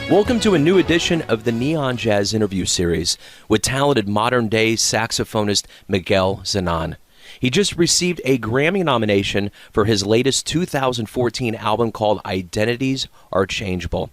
Welcome to a new edition of the Neon Jazz interview series with talented modern-day saxophonist Miguel Zenon. He just received a Grammy nomination for his latest 2014 album called Identities Are Changeable.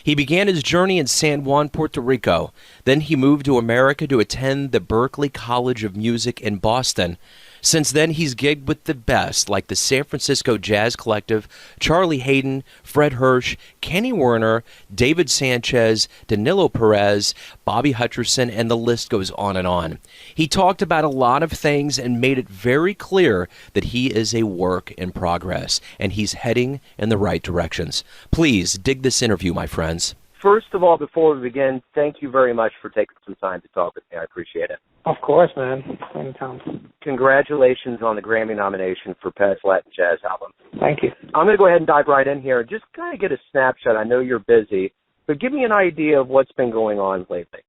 He began his journey in San Juan, Puerto Rico. Then he moved to America to attend the Berklee College of Music in Boston. Since then, he's gigged with the best, like the San Francisco Jazz Collective, Charlie Haden, Fred Hersh, Kenny Werner, David Sánchez, Danilo Perez, Bobby Hutcherson, and the list goes on and on. He talked about a lot of things and made it very clear that he is a work in progress, and he's heading in the right directions. Please dig this interview, my friends. First of all, before we begin, thank you very much for taking some time to talk with me. I appreciate it. Of course, man. Anytime. Congratulations on the Grammy nomination for Best Latin Jazz Album. Thank you. I'm going to go ahead and dive right in here and just kind of get a snapshot. I know you're busy, but give me an idea of what's been going on lately.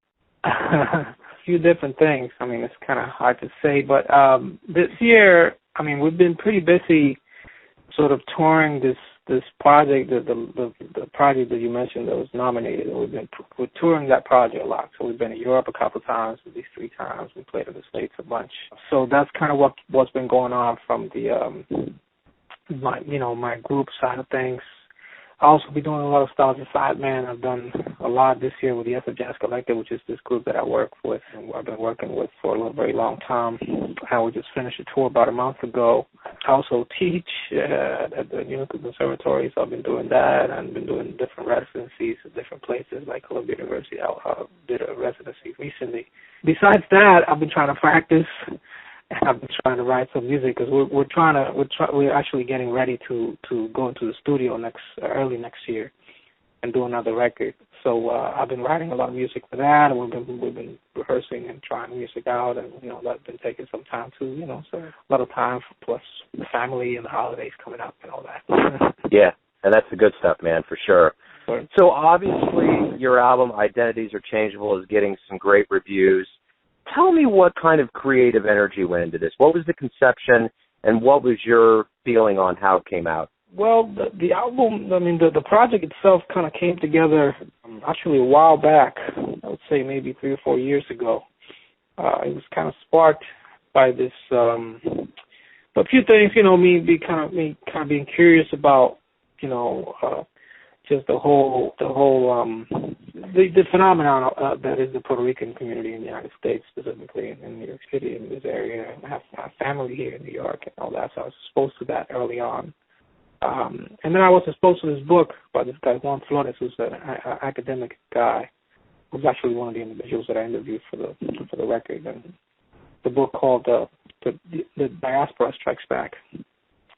A few different things. I mean, it's kind of hard to say, but this year, I mean, we've been pretty busy sort of touring this project, the project that you mentioned that was nominated. We're touring that project a lot. So we've been in Europe a couple of times, at least 3 times. We played in the States a bunch. So that's kind of what's been going on from the my group side of things. I'll also be doing a lot of stuff as a sideman. I've done a lot this year with the SFJAZZ Collective, which is this group that I work with and I've been working with for a very long time. We just finished a tour about a month ago. I also teach at the Unico Conservatory, so I've been doing that. I've been doing different residencies at different places like Columbia University. I did a residency recently. Besides that, I've been trying to practice. I've been trying to write some music because we're actually getting ready to go into the studio early next year and do another record. So I've been writing a lot of music for that, and we've been rehearsing and trying music out, and that's been taking some time too. So a lot of time plus the family and the holidays coming up and all that. Yeah, and that's the good stuff, man, for sure. So obviously your album Identities Are Changeable is getting some great reviews. Tell me what kind of creative energy went into this. What was the conception, and what was your feeling on how it came out? Well, the album, I mean, the project itself kind of came together actually a while back. I would say maybe 3 or 4 years ago. It was kind of sparked by this, a few things, me kind of being curious about, just the whole the phenomenon that is the Puerto Rican community in the United States, specifically in New York City, in this area. I have family here in New York and all that, so I was exposed to that early on. And then I was exposed to this book by this guy, Juan Flores, who's an academic guy, who's actually one of the individuals that I interviewed for the record. And the book called The Diaspora Strikes Back.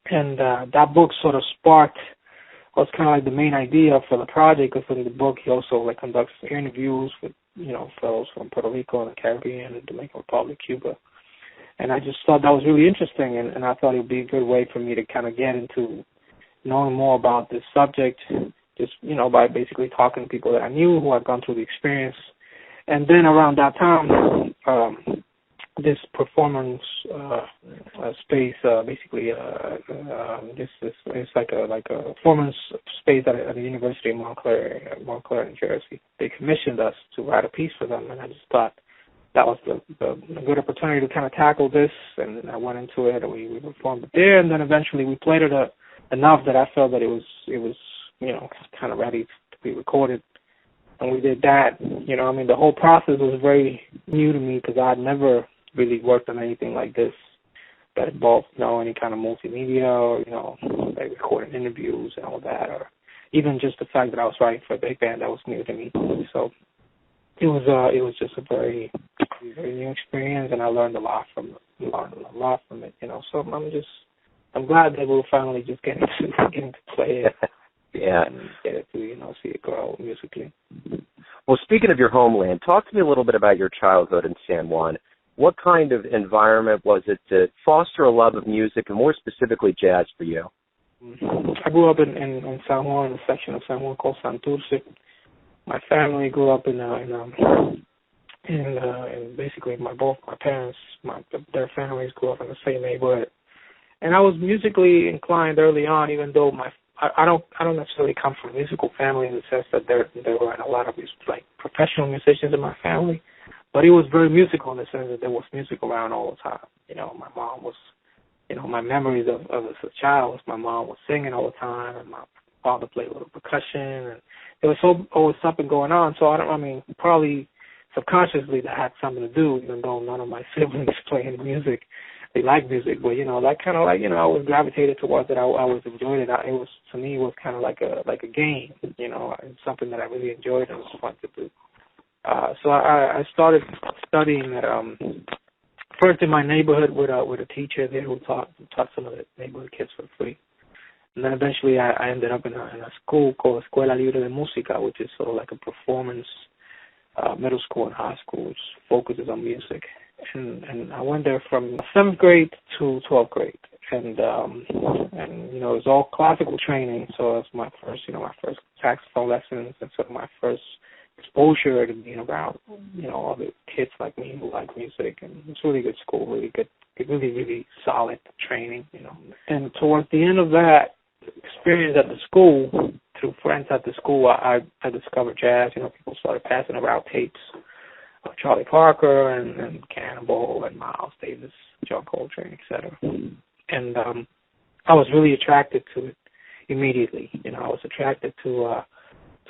And that book sort of sparked was kind of like the main idea for the project, because in the book he also conducts interviews with fellows from Puerto Rico and the Caribbean and Dominican Republic, Cuba, and I just thought that was really interesting, and I thought it would be a good way for me to kind of get into knowing more about this subject, just by basically talking to people that I knew who had gone through the experience. And then around that time, this performance space, basically, it's like a performance space at the University of Montclair, New Jersey. They commissioned us to write a piece for them, and I just thought that was a good opportunity to kind of tackle this, and I went into it, and we performed it there, and then eventually we played it enough that I felt that it was kind of ready to be recorded. And we did that. The whole process was very new to me because I had never really worked on anything like this that involved, any kind of multimedia or, like recording interviews and all that, or even just the fact that I was writing for a big band that was new to me. So it was just a very, very new experience, and I learned a lot from it. So I'm glad that we're finally just getting to play it. Yeah. And get it to, see it grow musically. Well, speaking of your homeland, talk to me a little bit about your childhood in San Juan. What kind of environment was it to foster a love of music, and more specifically jazz, for you? I grew up in San Juan, in a section of San Juan called Santurce. My family grew up in basically both my parents, their families grew up in the same neighborhood. And I was musically inclined early on, even though I don't necessarily come from a musical family in the sense that there were a lot of like professional musicians in my family, but it was very musical in the sense that there was music around all the time. You know, my mom was, you know, my memories of as a child was my mom was singing all the time, and my father played a little percussion, and there was always something going on. So I mean, probably subconsciously that had something to do, even though none of my siblings play any music. They like music, but, you know, that kind of like, you know, I was gravitated towards it. I always enjoyed it. It was, to me, it was kind of like a game, you know, and something that I really enjoyed and was fun to do. So I started studying at, first in my neighborhood with a teacher there who taught some of the neighborhood kids for free. And then eventually I ended up in a school called Escuela Libre de Música, which is sort of like a performance middle school and high school, which focuses on music. And I went there from 7th grade to 12th grade. And you know, it was all classical training, so it was my first saxophone lessons, and sort of my first exposure to being around, you know, all the kids like me who like music. And it's a really good school, really good, really solid training, you know. And towards the end of that experience at the school, through friends at the school, I discovered jazz. You know, people started passing around tapes of Charlie Parker and Cannibal and Miles Davis, John Coltrane, etc. And I was really attracted to it immediately. You know, I was attracted to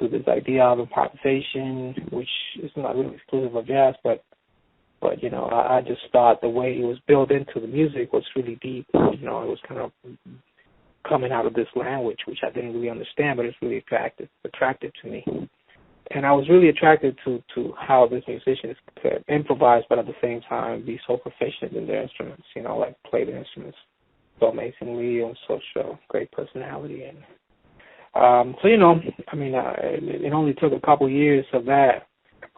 this idea of improvisation, which is not really exclusive of jazz, but you know, I just thought the way it was built into the music was really deep. You know, it was kind of coming out of this language, which I didn't really understand, but it's really attractive to me. And I was really attracted to how this musicians could improvise, but at the same time be so proficient in their instruments, you know, like play the instruments so amazingly and such a great personality. And so, you know, I mean, it only took a couple years of that,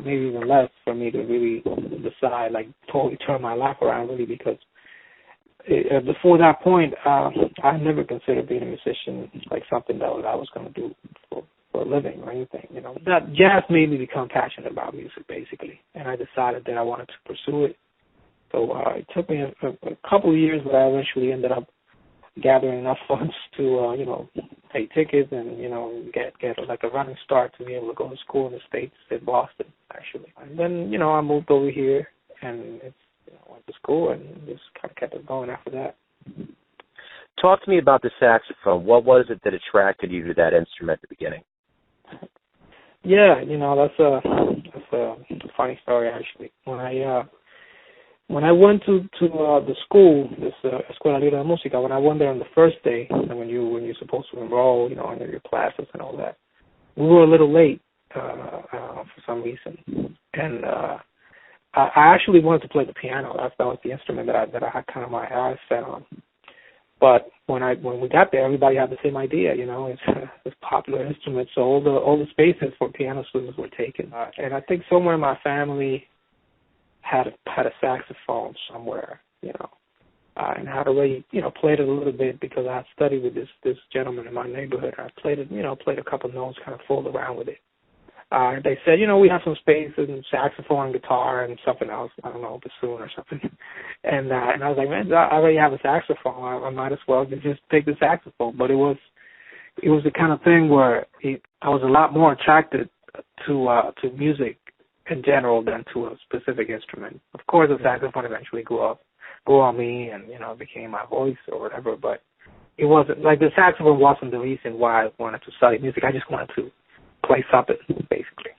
maybe even less, for me to really decide, like, totally turn my life around, really, because before that point, I never considered being a musician like something that I was going to do for a living or anything, you know. That jazz made me become passionate about music, basically, and I decided that I wanted to pursue it. So it took me a couple of years, but I eventually ended up gathering enough funds to, you know, pay tickets and, you know, get like a running start to be able to go to school in the States, in Boston, actually. And then, you know, I moved over here, and it's, you know, went to school and just kind of kept it going after that. Talk to me about the saxophone. What was it that attracted you to that instrument at the beginning? Yeah, you know, that's a funny story, actually. When I went to the school, this Escuela Libre de Música, when I went there on the first day, and when you're supposed to enroll, you know, in your classes and all that, we were a little late for some reason, and I actually wanted to play the piano. That was the instrument that I had kind of my eyes set on. But when we got there, everybody had the same idea. You know, it's a popular instrument, so all the spaces for piano students were taken. And I think somewhere in my family had a saxophone somewhere, you know, and had already, you know, played it a little bit because I had studied with this gentleman in my neighborhood. I played it, you know, played a couple of notes, kind of fooled around with it. They said, you know, we have some space and saxophone and guitar and something else, I don't know, bassoon or something. And I was like, man, I already have a saxophone. I might as well just take the saxophone. But it was the kind of thing where I was a lot more attracted to music in general than to a specific instrument. Of course, the saxophone eventually grew on me and, you know, became my voice or whatever. But it wasn't, like, the saxophone wasn't the reason why I wanted to study music. I just wanted to play something, basically.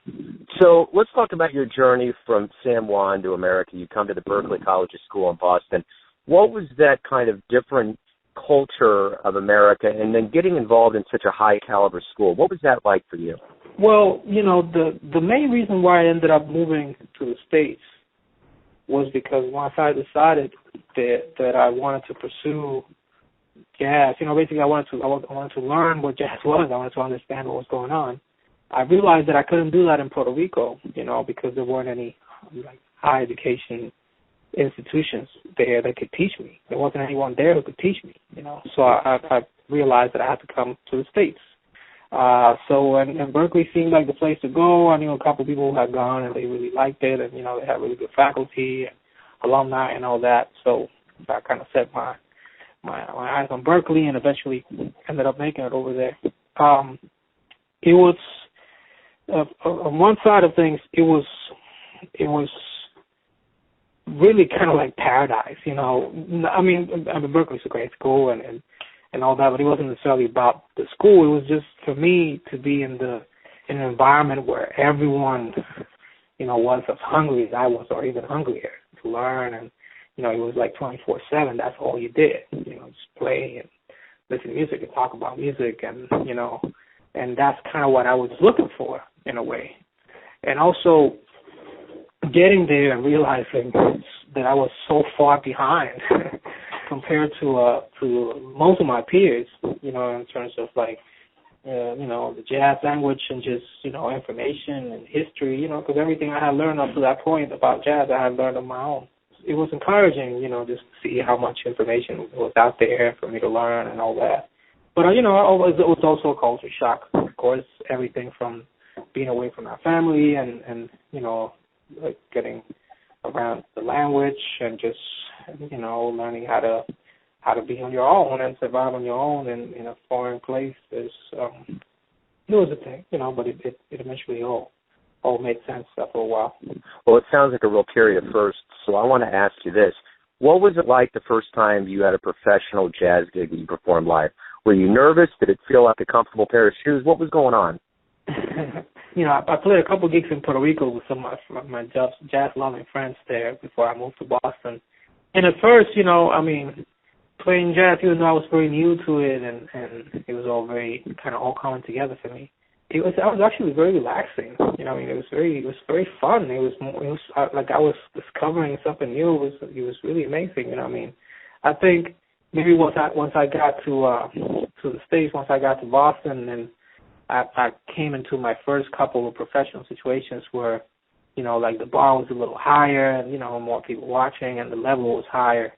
So let's talk about your journey from San Juan to America. You come to the Berklee College School in Boston. What was that kind of different culture of America, and then getting involved in such a high-caliber school? What was that like for you? Well, you know, the main reason why I ended up moving to the States was because once I decided that I wanted to pursue jazz, you know, basically I wanted to learn what jazz was. I wanted to understand what was going on. I realized that I couldn't do that in Puerto Rico, you know, because there weren't any like high education institutions there that could teach me. There wasn't anyone there who could teach me, you know. So I realized that I had to come to the States. And Berklee seemed like the place to go. I knew a couple of people who had gone and they really liked it, and, you know, they had really good faculty and alumni and all that. So I kind of set eyes on Berklee and eventually ended up making it over there. It was on one side of things, it was really kind of like paradise, you know. I mean, Berklee's a great school and all that, but it wasn't necessarily about the school. It was just for me to be in an environment where everyone, you know, was as hungry as I was, or even hungrier to learn. And you know, it was like 24/7. That's all you did, you know, just play and listen to music and talk about music, and you know, and that's kind of what I was looking for in a way. And also getting there and realizing that I was so far behind compared to most of my peers, you know, in terms of like, you know, the jazz language and just, you know, information and history, you know, because everything I had learned up to that point about jazz, I had learned on my own. It was encouraging, you know, just to see how much information was out there for me to learn and all that. But, you know, it was also a culture shock, of course, everything from being away from our family and you know, like getting around the language and just, you know, learning how to be on your own and survive on your own in a foreign place. It was a thing, you know, but it eventually all made sense after a while. Well, it sounds like a real period first, so I want to ask you this. What was it like the first time you had a professional jazz gig that you performed live? Were you nervous? Did it feel like a comfortable pair of shoes? What was going on? You know, I played a couple gigs in Puerto Rico with some of my jazz-loving friends there before I moved to Boston. And at first, you know, I mean, playing jazz, even though I was very new to it and it was all very kind of all coming together for me, I was actually very relaxing. You know, I mean, it was very fun. It was like I was discovering something new. It was really amazing. You know, I mean, I think maybe once I got to the States, once I got to Boston, and I came into my first couple of professional situations where, you know, like the bar was a little higher and, you know, more people watching and the level was higher.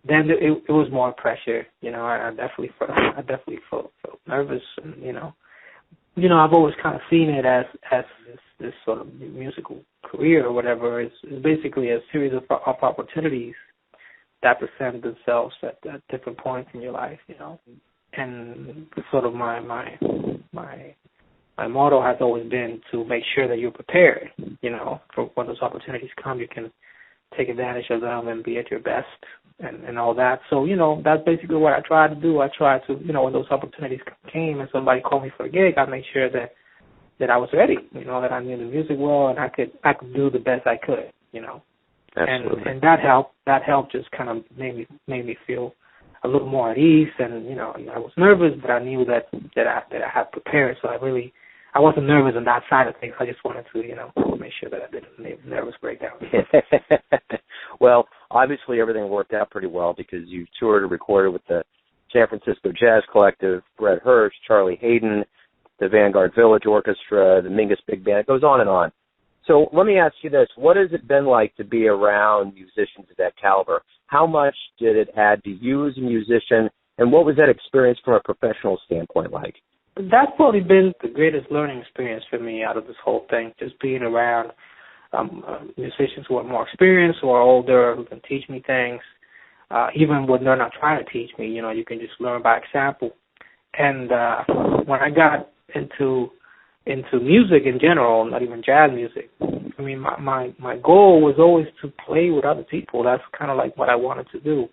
Then it was more pressure. You know, I definitely felt nervous. And, you know, I've always kind of seen it as this sort of musical career or whatever. It's basically a series of opportunities that present themselves at different points in your life, you know. And sort of my motto has always been to make sure that you're prepared, you know, for when those opportunities come, you can take advantage of them and be at your best and all that. So, you know, that's basically what I tried to do. I tried to, you know, when those opportunities came and somebody called me for a gig, I made sure that I was ready, you know, that I knew the music well and I could do the best I could, you know. Absolutely. And that helped just kind of made me feel a little more at ease, and you know, I was nervous, but I knew that I had prepared, so I wasn't nervous on that side of things. I just wanted to, you know, make sure that I didn't have nervous breakdown. Well, obviously everything worked out pretty well because you toured and recorded with the San Francisco Jazz Collective, Brett Hersh, Charlie Haden, the Vanguard Village Orchestra, the Mingus Big Band. It goes on and on. So let me ask you this. What has it been like to be around musicians of that caliber? How much did it add to you as a musician, and what was that experience from a professional standpoint like? That's probably been the greatest learning experience for me out of this whole thing, just being around musicians who are more experienced, who are older, who can teach me things, even when they're not trying to teach me. You know, you can just learn by example. And when I got into music in general, not even jazz music, I mean, my goal was always to play with other people. That's kind of like what I wanted to do,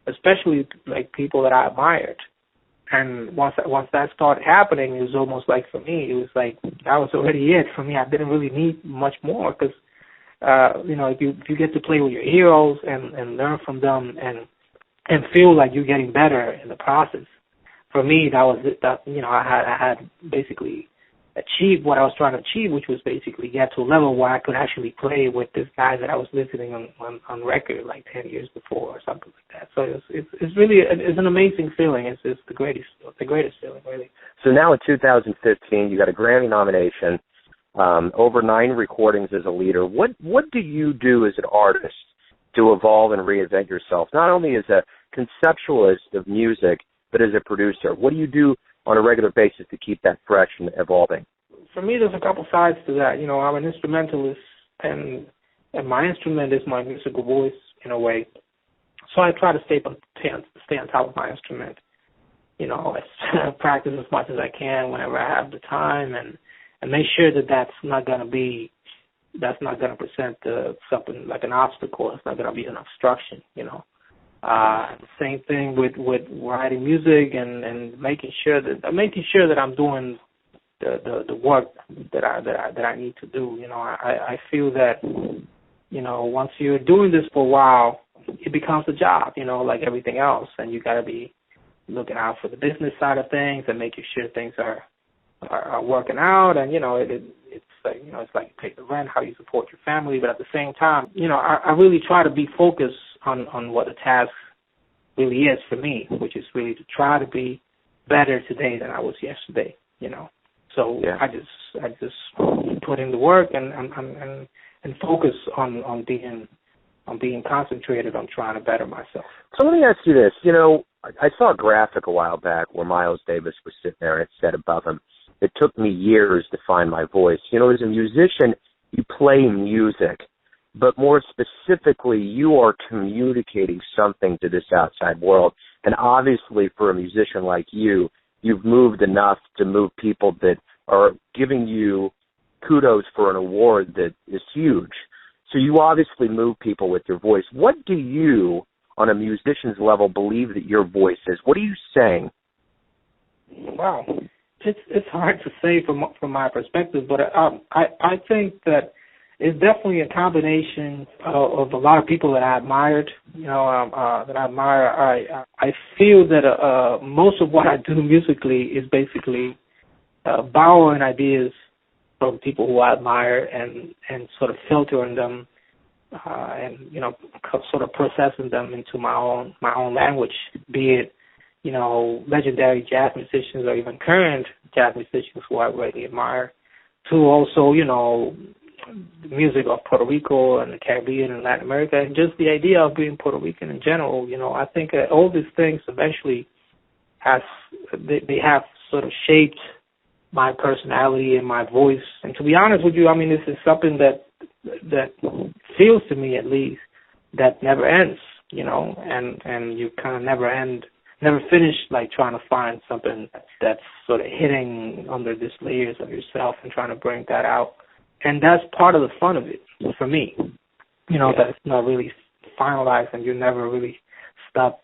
especially like people that I admired. And once that started happening, it was almost like for me, it was like that was already it for me. I didn't really need much more because, you know, if you get to play with your heroes and learn from them and feel like you're getting better in the process, for me that was it. That, you know, I had basically achieved what I was trying to achieve, which was basically get to a level where I could actually play with this guy that I was listening on record like 10 years before or something like that. So it's really an amazing feeling. It's the greatest feeling, really. So now in 2015, you got a Grammy nomination, over 9 recordings as a leader. What do you do as an artist to evolve and reinvent yourself, not only as a conceptualist of music, but as a producer? What do you do on a regular basis to keep that fresh and evolving? For me, there's a couple sides to that. You know, I'm an instrumentalist, and my instrument is my musical voice in a way. So I try to stay stay on top of my instrument. Practice as much as I can whenever I have the time, and make sure that that's not going to present something like an obstacle. It's not going to be an obstruction. Same thing with writing music and making sure that I'm doing the work that I need to do. I feel that once you're doing this for a while, it becomes a job. Like everything else, and you got to be looking out for the business side of things and making sure things are working out. And it's like it's like you pay the rent, how you support your family, but at the same time, I really try to be focused on what the task really is for me, which is really to try to be better today than I was yesterday. So yeah. I just put in the work and focus on being concentrated on trying to better myself. So let me ask you this. I saw a graphic a while back where Miles Davis was sitting there and it said above him, "It took me years to find my voice." As a musician, you play music, but more specifically, you are communicating something to this outside world. And obviously, for a musician like you, you've moved enough to move people that are giving you kudos for an award that is huge. So you obviously move people with your voice. What do you, on a musician's level, believe that your voice is? What are you saying? Wow. It's hard to say from my perspective, but I think that it's definitely a combination of a lot of people that I admired. I feel that most of what I do musically is basically borrowing ideas from people who I admire and sort of filtering them and sort of processing them into my own language, be it legendary jazz musicians or even current jazz musicians who I really admire, to also the music of Puerto Rico and the Caribbean and Latin America, and just the idea of being Puerto Rican in general. I think all these things eventually they have sort of shaped my personality and my voice. And to be honest with you, this is something that feels to me, at least, that never ends, and you kind of never finish, like, trying to find something that's sort of hitting under these layers of yourself and trying to bring that out. And that's part of the fun of it for me, that it's not really finalized and you never really stop,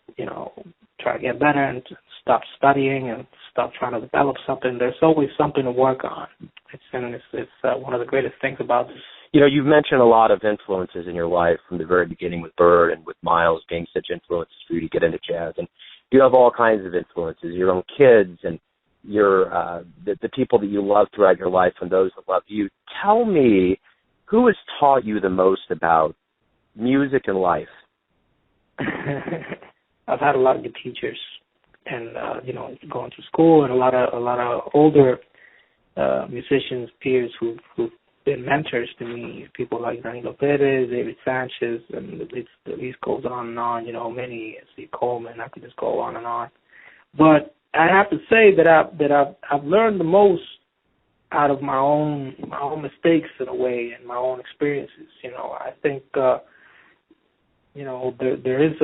try to get better and stop studying and stop trying to develop something. There's always something to work on. It's one of the greatest things about this. You've mentioned a lot of influences in your life from the very beginning with Bird and with Miles being such influences for you to get into jazz. And you have all kinds of influences, your own kids and your the people that you love throughout your life and those that love you. Tell me, who has taught you the most about music and life? I've had a lot of good teachers, and going to school, and a lot of older musicians, peers who've been mentors to me. People like Danilo Perez, David Sánchez, and the list goes on and on. Many, Steve Coleman. I could just go on and on. But I have to say that I've learned the most out of my own mistakes in a way, and my own experiences. I think there is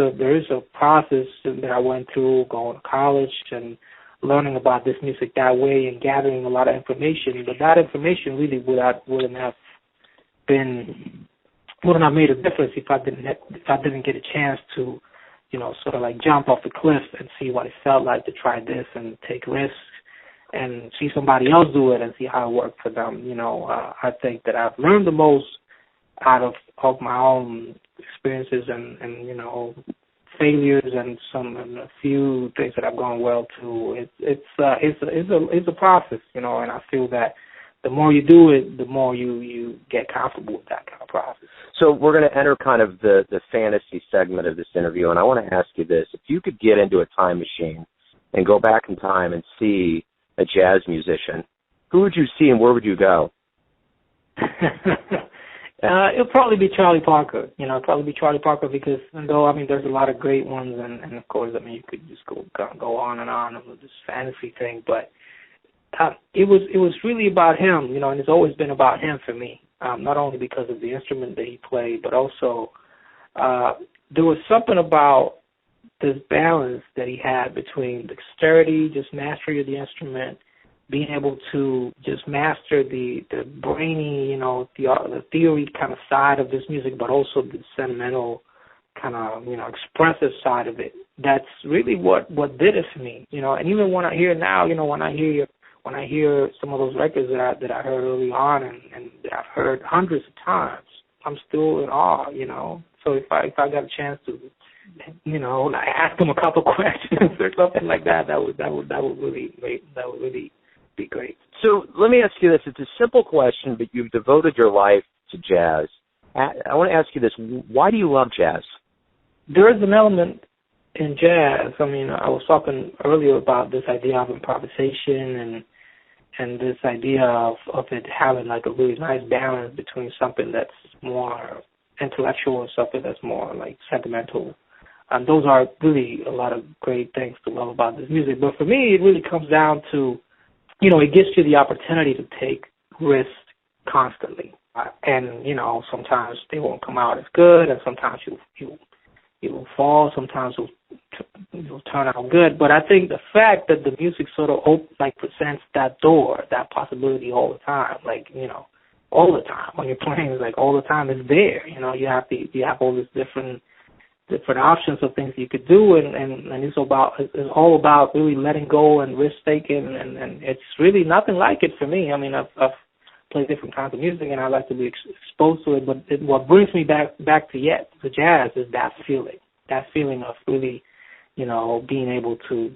a process that I went through going to college and learning about this music that way and gathering a lot of information. But that information really wouldn't have made a difference if I didn't get a chance to sort of like jump off the cliff and see what it felt like to try this and take risks and see somebody else do it and see how it worked for them. I think that I've learned the most out of my own experiences and failures and a few things that have gone well too. It's a process, and I feel that the more you do it, the more you get comfortable with that kind of process. So we're going to enter kind of the fantasy segment of this interview, and I want to ask you this. If you could get into a time machine and go back in time and see a jazz musician, who would you see and where would you go? It'll probably be Charlie Parker. Because though there's a lot of great ones, and of course you could just go on and on with this fantasy thing, but it was really about him, and it's always been about him for me. Not only because of the instrument that he played, but also there was something about this balance that he had between dexterity, just mastery of the instrument, being able to just master the brainy, you know, the theory kind of side of this music, but also the sentimental kind of, you know, expressive side of it. That's really what did it for me, you know. And even when I hear it now, you know, when I hear some of those records that I heard early on and that I've heard hundreds of times, I'm still in awe, you know. So if I got a chance to, you know, like ask him a couple questions or something like that, that would really be great. So let me ask you this. It's a simple question, but you've devoted your life to jazz. I want to ask you this. Why do you love jazz? There is an element in jazz. I mean, I was talking earlier about this idea of improvisation and this idea of it having like a really nice balance between something that's more intellectual and something that's more like sentimental. And those are really a lot of great things to love about this music. But for me, it really comes down to, you know, it gives you the opportunity to take risks constantly. And, you know, sometimes they won't come out as good, and sometimes you'll fall, sometimes it'll turn out good. But I think the fact that the music sort of presents that door, that possibility all the time, like, you know, all the time when you're playing, it's like all the time it's there. You know, you have all these different options of things you could do, and it's all about really letting go and risk taking, and it's really nothing like it for me. I mean, I've played different kinds of music, and I like to be exposed to it. But what brings me back to jazz is that feeling of really, you know, being able to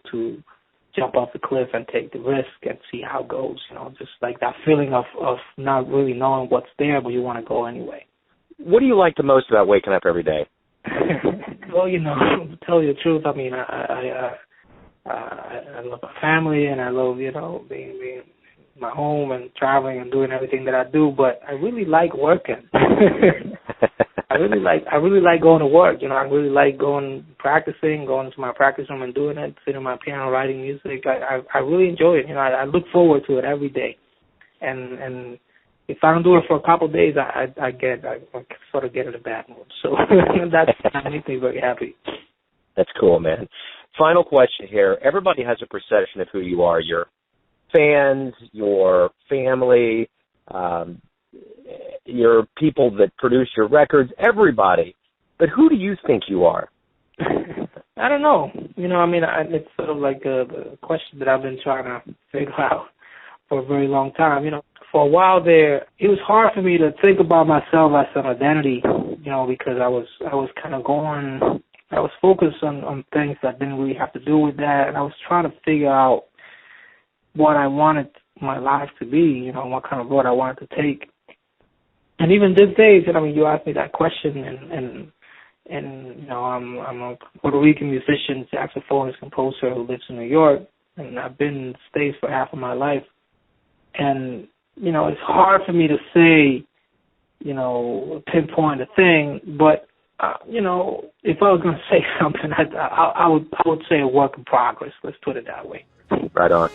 jump off the cliff and take the risk and see how it goes. You know, just like that feeling of not really knowing what's there, but you want to go anyway. What do you like the most about waking up every day? Well, you know, to tell you the truth, I mean, I love my family, and I love, you know, being in my home and traveling and doing everything that I do. But I really like working. I really like going to work. You know, I really like going to my practice room and doing it, sitting on my piano, writing music. I really enjoy it. You know, I look forward to it every day. And if I don't do it for a couple of days, I sort of get in a bad mood. So that makes me very happy. That's cool, man. Final question here. Everybody has a perception of who you are. Your fans, your family, your people that produce your records, everybody. But who do you think you are? I don't know. You know, I mean, it's sort of like a question that I've been trying to figure out for a very long time. You know, for a while there, it was hard for me to think about myself as an identity, you know, because I was kind of I was focused on things that didn't really have to do with that, and I was trying to figure out what I wanted my life to be, you know, what kind of road I wanted to take. And even these days, you know, I mean, you asked me that question, and you know, I'm a Puerto Rican musician, saxophonist, composer who lives in New York, and I've been in the States for half of my life. And, you know, it's hard for me to say, you know, pinpoint a thing, but, you know, if I was going to say something, I would say a work in progress. Let's put it that way. Right on.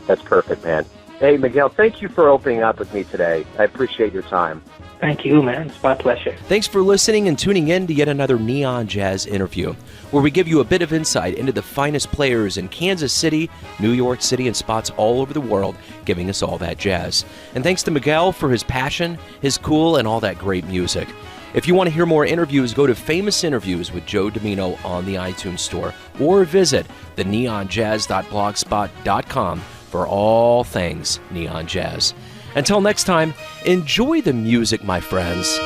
That's perfect, man. Hey, Miguel, thank you for opening up with me today. I appreciate your time. Thank you, man. It's my pleasure. Thanks for listening and tuning in to yet another Neon Jazz interview, where we give you a bit of insight into the finest players in Kansas City, New York City, and spots all over the world, giving us all that jazz. And thanks to Miguel for his passion, his cool, and all that great music. If you want to hear more interviews, go to Famous Interviews with Joe Domino on the iTunes Store, or visit theneonjazz.blogspot.com for all things Neon Jazz. Until next time, enjoy the music, my friends.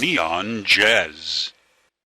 Neon Jazz.